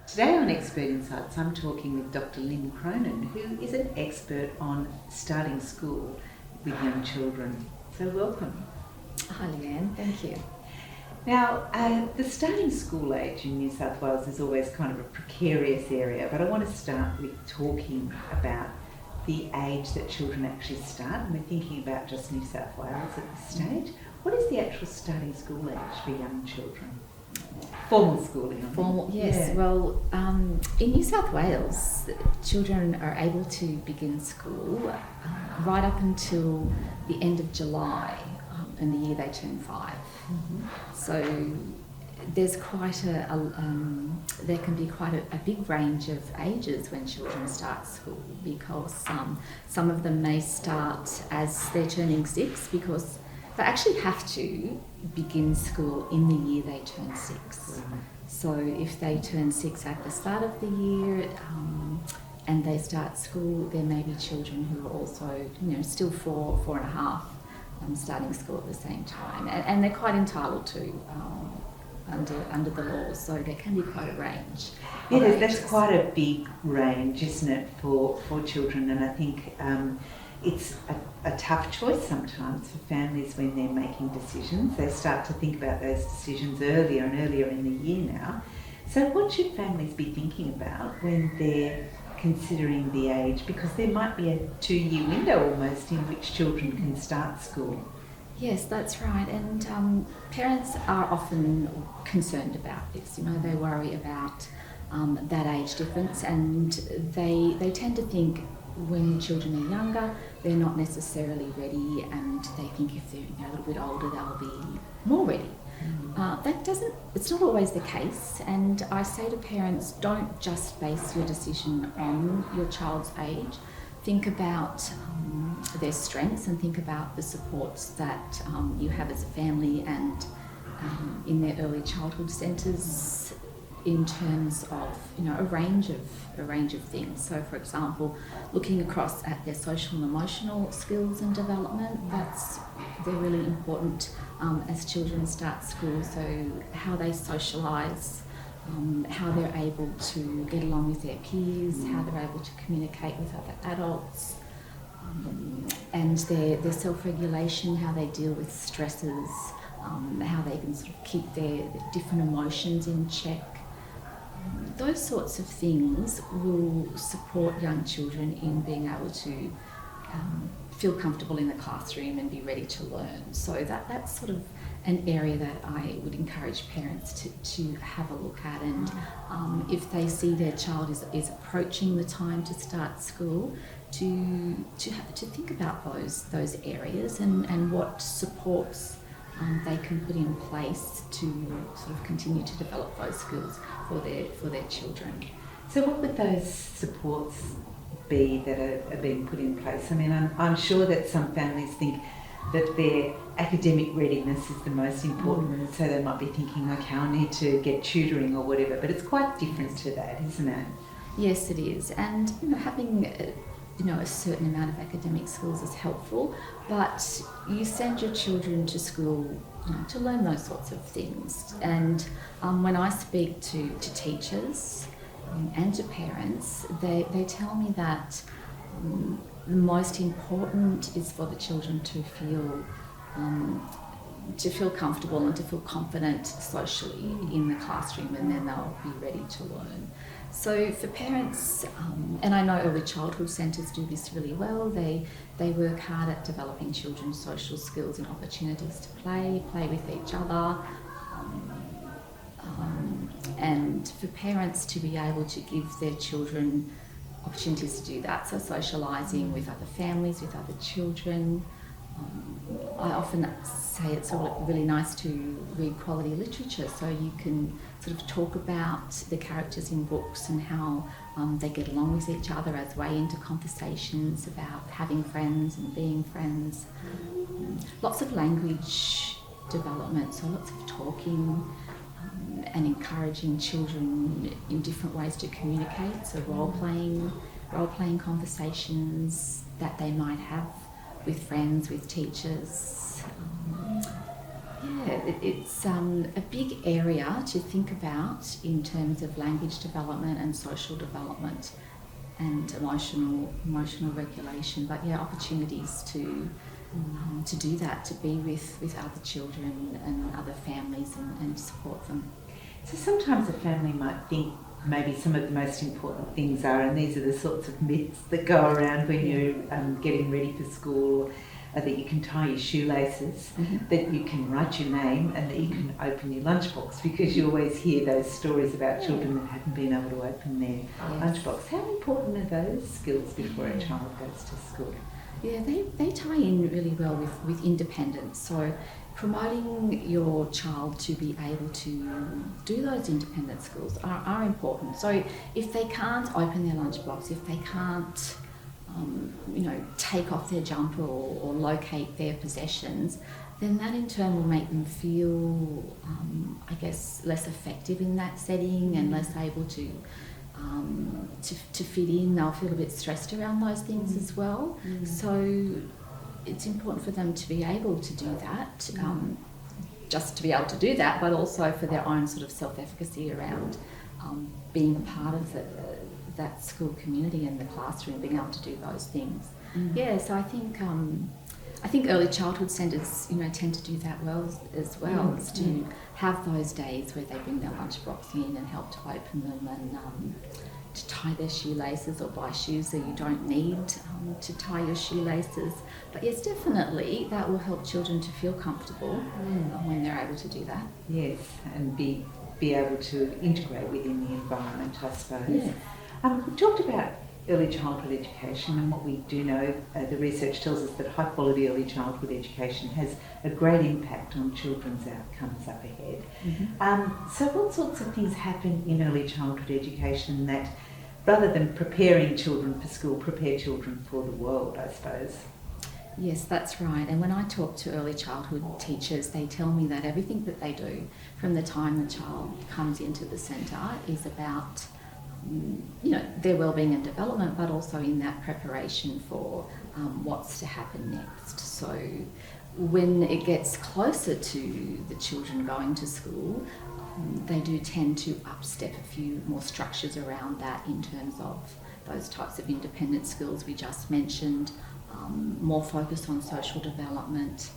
Today on Expert Insights, I'm talking with Dr Lyn Cronin, who is an expert on starting school with young children. So welcome. Hi Leanne, thank you. Now, the starting school age in New South Wales is always kind of a precarious area, but I want to start with talking about the age that children actually start, and we're thinking about just New South Wales at this stage. What is the actual starting school age for young children? Formal schooling. Formal, yes. Yeah. Well, in New South Wales, children are able to begin school right up until the end of July in the year they turn 5. Mm-hmm. So there's quite there can be quite a big range of ages when children start school, because some of them may start as they're turning 6 because they actually have to begin school in the year they turn 6. Mm-hmm. So if they turn 6 at the start of the year and they start school, there may be children who are also, still 4.5, starting school at the same time, and they're quite entitled to under the law. So there can be quite a range. Yeah, that's quite a big range, isn't it, for children? And I think it's a tough choice sometimes for families when they're making decisions. They start to think about those decisions earlier and earlier in the year now. So what should families be thinking about when they're considering the age? Because there might be a 2-year window almost in which children can start school. Yes, that's right. And parents are often concerned about this. They worry about that age difference, and they tend to think when children are younger, they're not necessarily ready, and they think if they're a little bit older, they'll be more ready. It's not always the case, and I say to parents, don't just base your decision on your child's age. Think about their strengths and think about the supports that you have as a family and in their early childhood centres in terms of a range of things. So, for example, looking across at their social and emotional skills and development, they're really important as children start school. So how they socialise, how they're able to get along with their peers, how they're able to communicate with other adults, and their self-regulation, how they deal with stresses, how they can sort of keep their different emotions in check. Those sorts of things will support young children in being able to feel comfortable in the classroom and be ready to learn. So that's sort of an area that I would encourage parents to have a look at, and if they see their child is approaching the time to start school, to think about those areas and what supports they can put in place to sort of continue to develop those skills for their children. So what would those supports be that are being put in place? I mean, I'm sure that some families think that their academic readiness is the most important, so they might be thinking, okay, I need to get tutoring or whatever, but it's quite different to that, isn't it? Yes, it is, and having a certain amount of academic skills is helpful, but you send your children to school to learn those sorts of things. And when I speak to teachers and to parents, they tell me that the most important is for the children to feel comfortable and to feel confident socially in the classroom, and then they'll be ready to learn. So for parents, and I know early childhood centres do this really well, they work hard at developing children's social skills and opportunities to play with each other, and for parents to be able to give their children opportunities to do that, so socialising with other families, with other children. I often say it's really nice to read quality literature, so you can sort of talk about the characters in books and how they get along with each other as way into conversations about having friends and being friends. Lots of language development, so lots of talking and encouraging children in different ways to communicate, so role-playing conversations that they might have with friends, with teachers. Yeah, it's a big area to think about in terms of language development and social development and emotional regulation. But yeah, opportunities to do that, to be with other children and other families and support them. So sometimes a family might think maybe some of the most important things are, and these are the sorts of myths that go around when you're getting ready for school, that you can tie your shoelaces, that you can write your name, and that you can open your lunchbox, because you always hear those stories about children that haven't been able to open their lunchbox. How important are those skills before a child goes to school? Yeah, they tie in really well with independence. So promoting your child to be able to do those independent skills are important. So if they can't open their lunchbox, if they can't take off their jumper or locate their possessions, then that in turn will make them feel, less effective in that setting and less able to fit in. They'll feel a bit stressed around those things as well. So it's important for them to be able to do that, just to be able to do that, but also for their own sort of self-efficacy around being a part of that school community and the classroom, being able to do those things. Yeah, so I think early childhood centres, tend to do that well as well, is to have those days where they bring their lunchbox in and help to open them and to tie their shoelaces or buy shoes that you don't need to tie your shoelaces. But yes, definitely that will help children to feel comfortable when they're able to do that. Yes, and be able to integrate within the environment, I suppose. Yeah. We've talked about early childhood education, and what we do know, the research tells us that high quality early childhood education has a great impact on children's outcomes up ahead. So what sorts of things happen in early childhood education that, rather than preparing children for school, prepare children for the world, I suppose? Yes, that's right. And when I talk to early childhood teachers, they tell me that everything that they do from the time the child comes into the centre is about their wellbeing and development, but also in that preparation for what's to happen next. So when it gets closer to the children going to school, they do tend to upstep a few more structures around that in terms of those types of independent skills we just mentioned, more focus on social development.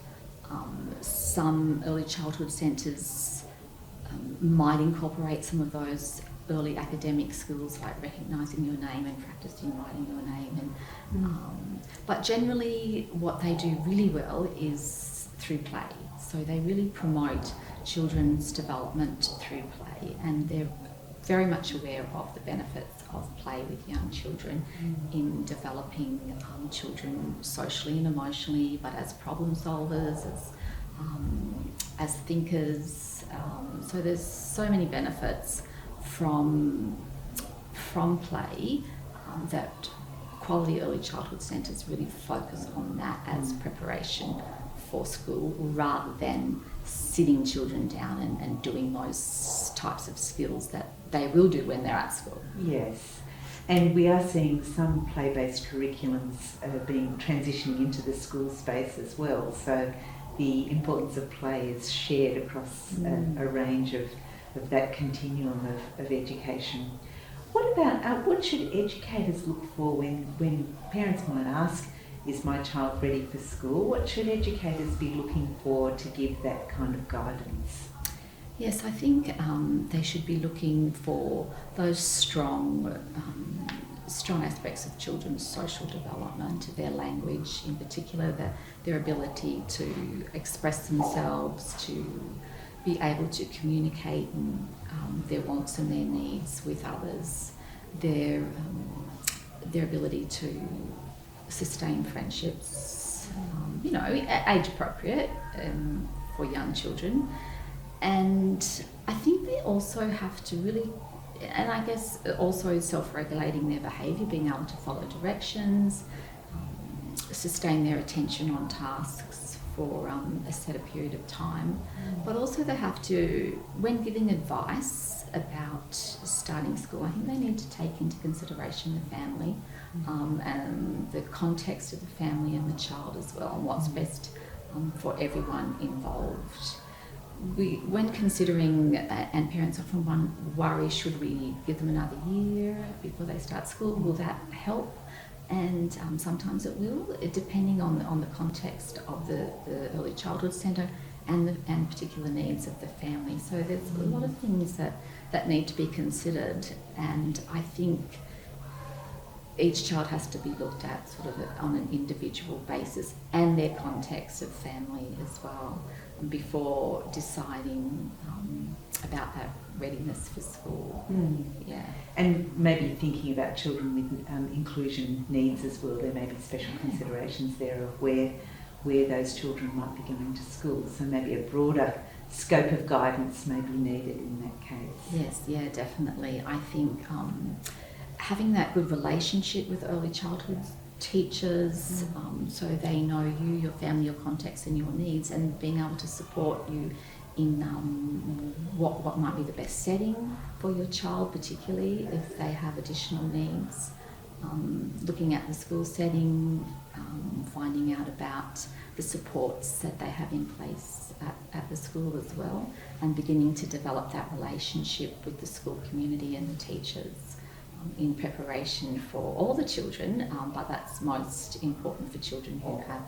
Some early childhood centres might incorporate some of those early academic skills like recognising your name and practising writing your name. But generally what they do really well is through play. So they really promote children's development through play, and they're very much aware of the benefits of play with young children in developing children socially and emotionally, but as problem solvers, as thinkers. So there's so many benefits from play that quality early childhood centres really focus on that as preparation for school, rather than sitting children down and doing those types of skills that they will do when they're at school. Yes, and we are seeing some play-based curriculums being transitioning into the school space as well, so the importance of play is shared across a range of that continuum of education. What about, what should educators look for when parents might ask, is my child ready for school? What should educators be looking for to give that kind of guidance? Yes, I think they should be looking for those strong aspects of children's social development, their language in particular, their ability to express themselves, to be able to communicate their wants and their needs with others, their ability to sustain friendships, age appropriate for young children. And I think they also have to really, and I guess also self-regulating their behaviour, being able to follow directions, sustain their attention on tasks for a set period of time. But also they have to, when giving advice about starting school, I think they need to take into consideration the family and the context of the family and the child as well, and what's best for everyone involved. when considering, and parents often worry, should we give them another year before they start school? Will that help? And sometimes it will, depending on the context of the early childhood centre and particular needs of the family. So there's a lot of things that need to be considered, and I think each child has to be looked at sort of on an individual basis and their context of family as well before deciding about that readiness for school. Yeah. And maybe thinking about children with inclusion needs as well. There may be special considerations there of where those children might be going to school. So maybe a broader scope of guidance may be needed in that case. Yes, yeah, definitely. I think having that good relationship with early childhood teachers, so they know you, your family, your context and your needs, and being able to support you in what might be the best setting for your child, particularly if they have additional needs. Looking at the school setting, finding out about the supports that they have in place at the school as well, and beginning to develop that relationship with the school community and the teachers in preparation for all the children, but that's most important for children who have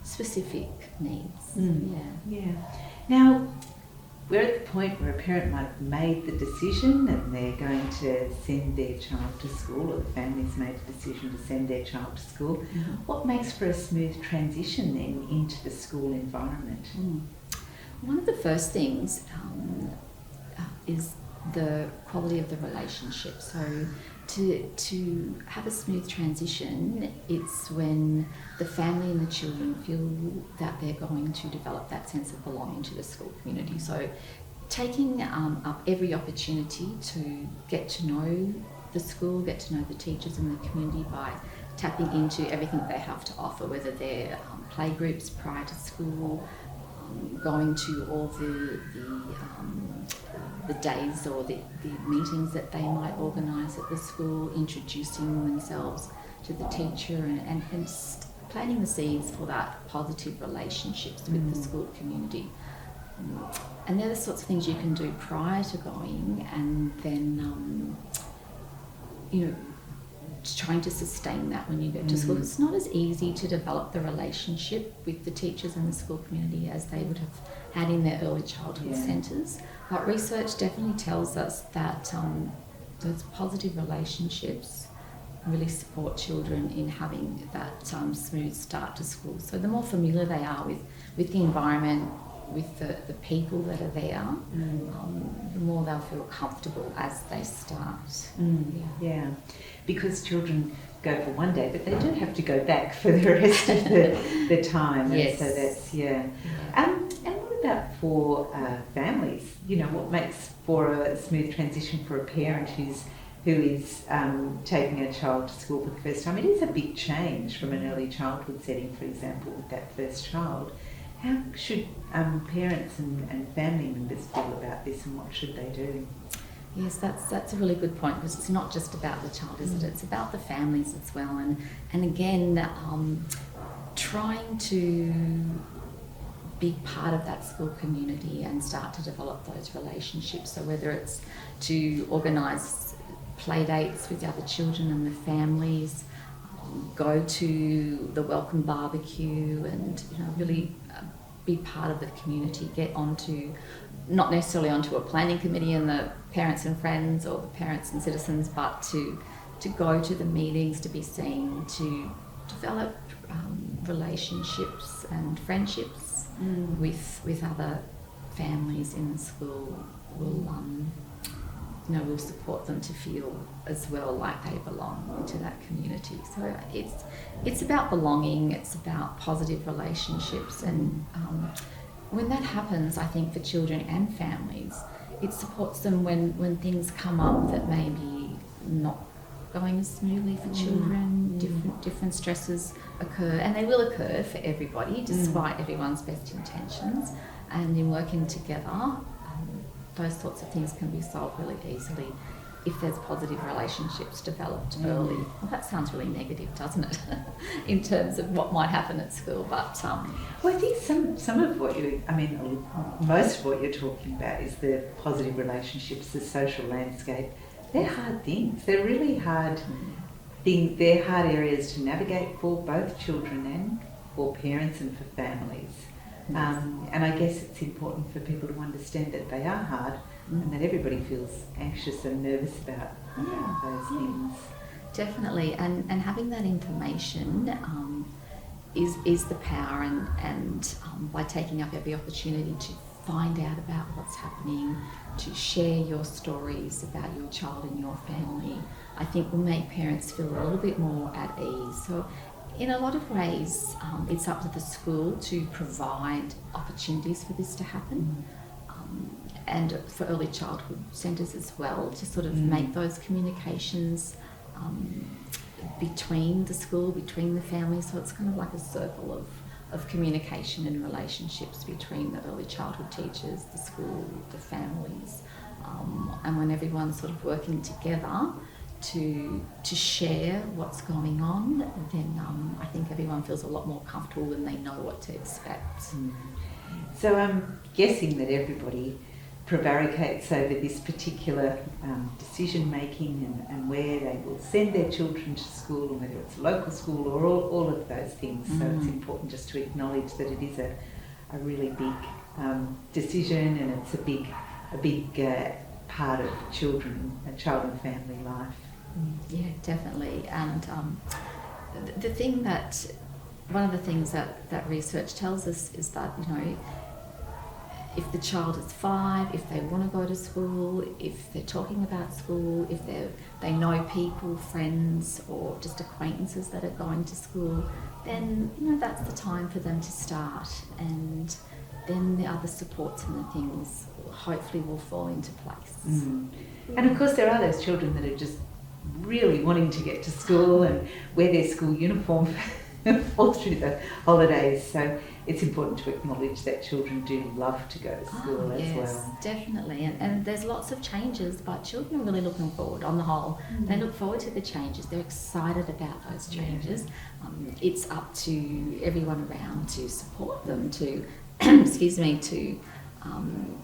specific needs. Yeah. Now, we're at the point where a parent might have made the decision and they're going to send their child to school, or the family's made the decision to send their child to school. What makes for a smooth transition then into the school environment? One of the first things is the quality of the relationship. So to have a smooth transition, it's when the family and the children feel that they're going to develop that sense of belonging to the school community. So taking up every opportunity to get to know the school, get to know the teachers and the community by tapping into everything they have to offer, whether they're play groups prior to school, going to all the days or the meetings that they might organise at the school, introducing themselves to the teacher and planting the seeds for that positive relationships with the school community. And they're the sorts of things you can do prior to going, and then trying to sustain that when you get to school. It's not as easy to develop the relationship with the teachers and the school community as they would have had in their early childhood centres. But research definitely tells us that those positive relationships really support children in having that smooth start to school. So the more familiar they are with the environment, with the people that are there, the more they'll feel comfortable as they start. Yeah, because children go for one day, but they do have to go back for the rest of the time. Yes. And so that's, and what about for families? What makes for a smooth transition for a parent who is taking a child to school for the first time? It is a big change from an early childhood setting, for example, with that first child. How should parents and family members feel about this, and what should they do? Yes, that's a really good point, because it's not just about the child, is it? It's about the families as well, and again, trying to be part of that school community and start to develop those relationships. So whether it's to organise play dates with the other children and the families, go to the welcome barbecue, and really be part of the community, get onto, not necessarily onto a planning committee and the parents and friends or the parents and citizens, but to go to the meetings, to be seen, to develop relationships and friendships with other families in the school will support them to feel as well like they belong into that community. So it's about belonging, it's about positive relationships, and when that happens, I think for children and families, it supports them when things come up that may be not going as smoothly for children. Different stresses occur, and they will occur for everybody despite everyone's best intentions, and in working together, those sorts of things can be solved really easily. if there's positive relationships developed early. Well, that sounds really negative, doesn't it? In terms of what might happen at school, but well, I think some of what most of what you're talking about is the positive relationships, the social landscape. They're hard things. They're really hard things. They're hard areas to navigate for both children and for parents and for families. And I guess it's important for people to understand that they are hard and that everybody feels anxious and nervous about those things. Definitely, and having that information is the power, and by taking up every opportunity to find out about what's happening, to share your stories about your child and your family, I think will make parents feel a little bit more at ease. So in a lot of ways, it's up to the school to provide opportunities for this to happen, and for early childhood centres as well, to sort of make those communications between the school, between the family. So it's kind of like a circle of communication and relationships between the early childhood teachers, the school, the families, and when everyone's sort of working together to share what's going on, then I think everyone feels a lot more comfortable when they know what to expect. So I'm guessing that everybody prevaricates over this particular decision making and where they will send their children to school, and whether it's a local school or all of those things. So it's important just to acknowledge that it is a really big decision, and it's a big part of child and family life. Yeah, definitely. And one of the things that research tells us is that, you know, if the child is 5, if they want to go to school, if they're talking about school, if they know people, friends, or just acquaintances that are going to school, then, you know, that's the time for them to start. And then the other supports and the things hopefully will fall into place. And of course there are those children that are just really wanting to get to school and wear their school uniform all through the holidays. So it's important to acknowledge that children do love to go to school as well. Definitely. And there's lots of changes, but children are really looking forward, on the whole. They look forward to the changes. They're excited about those changes. It's up to everyone around to support them, to to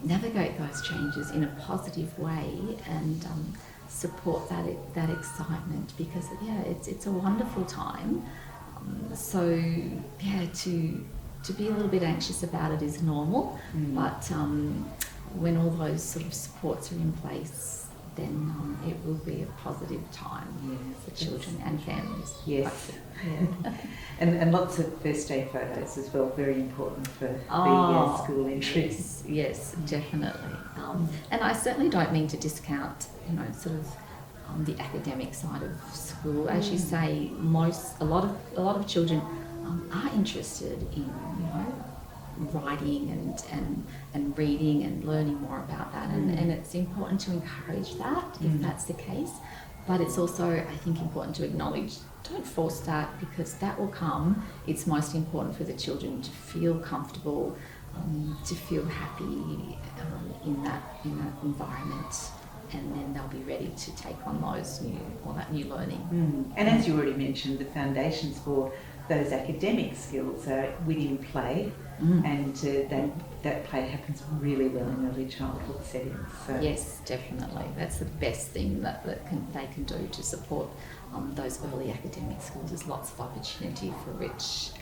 navigate those changes in a positive way, and support that excitement, because it's a wonderful time. To be a little bit anxious about it is normal, but when all those sort of supports are in place, then it will be a positive time for children and families. Yes. Yeah. and lots of first day photos as well, very important for the school entries. Yes, definitely. And I certainly don't mean to discount, you know, sort of the academic side of school. As you say, a lot of children are interested in, you know, writing and reading and learning more about that, and it's important to encourage that if that's the case. But it's also, I think, important to acknowledge, don't force that, because that will come. It's most important for the children to feel comfortable, to feel happy in that environment, and then they'll be ready to take on that new learning. And as you already mentioned, the foundations for those academic skills are within play, and that play happens really well in early childhood settings. So. Yes, definitely. That's the best thing that they can do to support those early academic skills. There's lots of opportunity for rich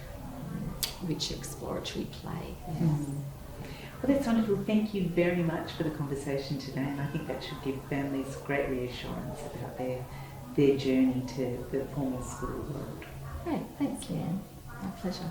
exploratory play. Yes. Well, that's wonderful. Thank you very much for the conversation today, and I think that should give families great reassurance about their journey to the formal school world. Great, thanks, Leanne. My pleasure.